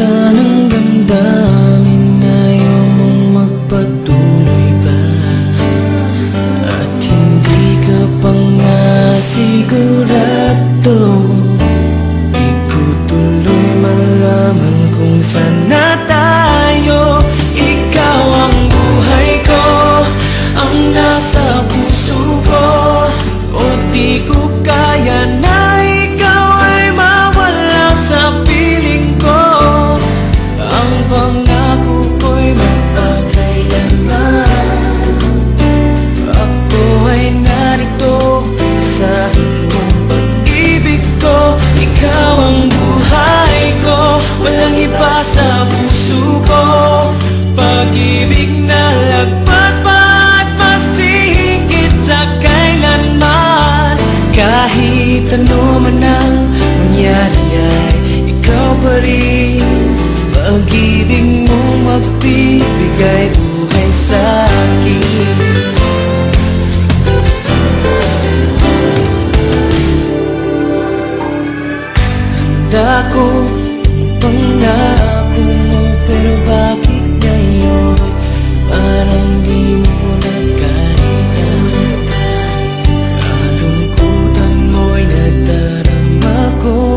Nasaktan ang damdamin, ayaw mong magpatuloy pa. At hindi ka pa nga sigurado. Di ko tuloy malaman kung saan na tayo. Ikaw ang buhay ko, ang nasa puso ko. O di ko kaya na ikaw ay mawala sa piling ko. Ang pangako ko'y magpakailanman. Ako ay narito sa iyong pag-ibig ko. Ikaw ang buhay ko, walang iba sa puso ko. Pag-ibig na lagpas pa at mas higit sa kailanman. Kahit ano man ang mangyari ay ikaw pa rin. Pag-ibig mo magbibigay buhay sa akin. Tanda ko ang pangako mo, pero bakit ngayon parang di mo na kaya? Kalungkutan mo'y nadarama ko.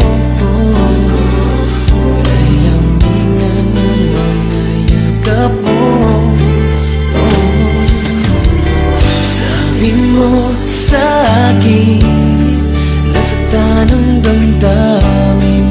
Layamin na ng mga yakap mo. Sabi mo sa akin, nasaktan ang damdamin,